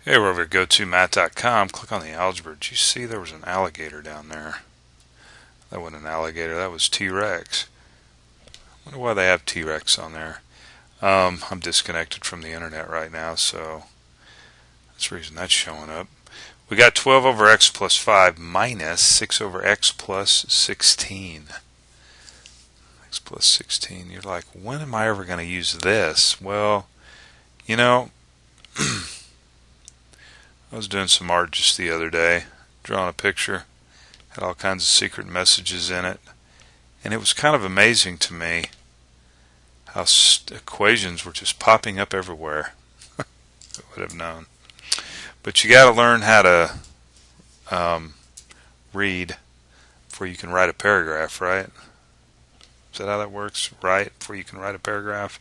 Hey, we're over at go2math.com. Click on the algebra. Did you see there was an alligator down there? That wasn't an alligator, that was T-Rex. Wonder why they have T-Rex on there. I'm disconnected from the internet right now, so that's the reason that's showing up. We got 12 over x plus 5 minus 6 over x plus 16. X plus 16. You're like, when am I ever going to use this? Well, you know, I was doing some art just the other day, drawing a picture. Had all kinds of secret messages in it. And it was kind of amazing to me how equations were just popping up everywhere. I would have known. But you got to learn how to read before you can write a paragraph, right? Is that how that works? Right? Before you can write a paragraph?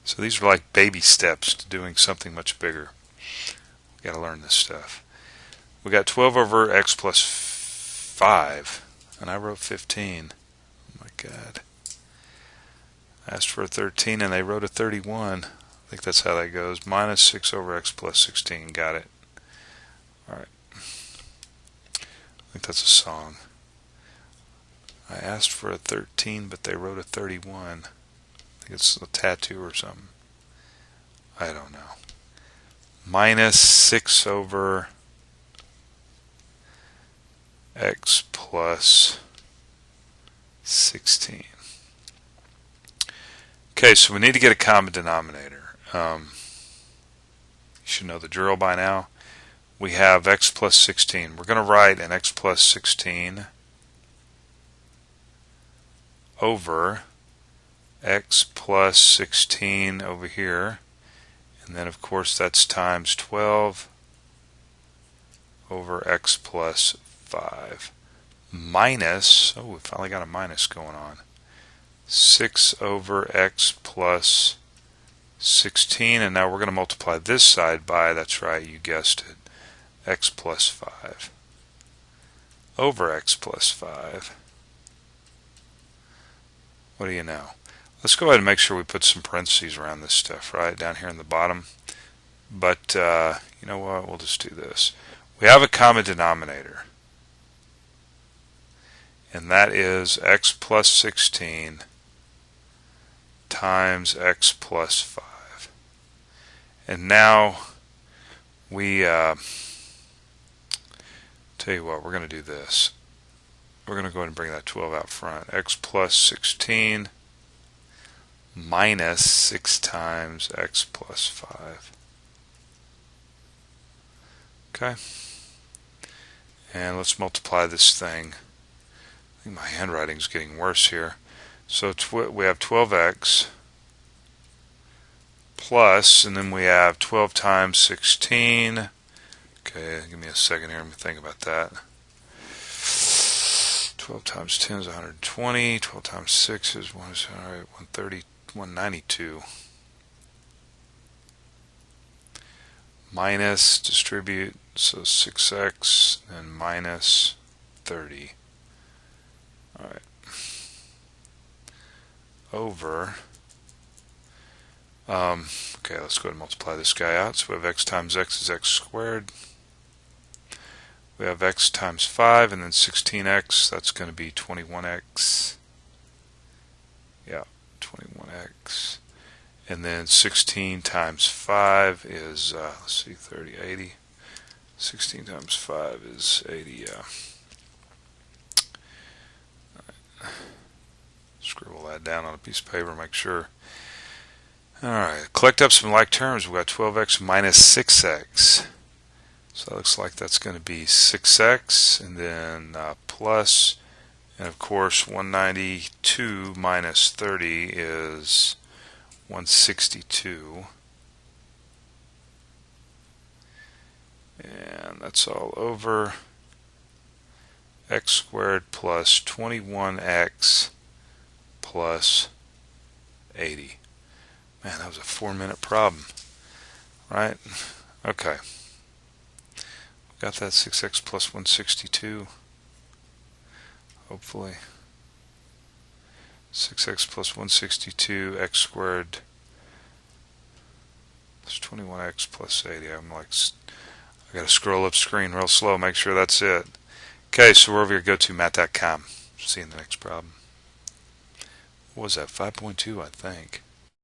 So these are like baby steps to doing something much bigger. We got to learn this stuff. We got 12 over x plus 5. And I wrote 15. Oh my God. I asked for a 13 and they wrote a 31. I think that's how that goes. Minus 6 over x plus 16. Got it. Alright. I think that's a song. I asked for a 13 but they wrote a 31. I think it's a tattoo or something. I don't know. Minus 6 over x plus 16. Okay, so we need to get a common denominator. You should know the drill by now. We have x plus 16. We're going to write an x plus 16 over x plus 16 over here. And then, of course, that's times 12 over x plus 5 minus, oh, we finally got a minus going on, 6 over x plus 16, and now we're going to multiply this side by, that's right, you guessed it, x plus 5 over x plus 5. What do you know? Let's go ahead and make sure we put some parentheses around this stuff, right, down here in the bottom. But you know what, we'll just do this. We have a common denominator, and that is x plus 16 times x plus 5. And now we tell you what, we're going to do this. We're going to go ahead and bring that 12 out front. X plus 16 minus 6 times x plus 5. Okay. And let's multiply this thing. I think my handwriting's getting worse here. So we have 12x plus, and then we have 12 times 16. Okay, give me a second here. Let me think about that. 12 times 10 is 120. 12 times 6 is 130, 192. Minus, distribute, so 6x and minus 30. Alright. Over. Okay, let's go ahead and multiply this guy out. So we have x times x is x squared. We have x times 5 and then 16x. That's going to be 21x. Yeah, 21x. And then 16 times 5 is, let's see, 30, 80. 16 times 5 is 80, yeah. Right. Scribble that down on a piece of paper, make sure. Alright, collect up some like terms. We've got 12x minus 6x. So that looks like that's going to be 6x, and then plus, and of course 192 minus 30 is 162. And that's all over x squared plus 21x plus 80. Man, that was a 4-minute problem, right? Okay. Got that 6x plus 162. Hopefully. 6x plus 162, x squared plus 21x plus 80. I gotta scroll up screen real slow, make sure that's it. Okay, so we're over here, go to math.com. See you in the next problem. What was that, 5.2, I think.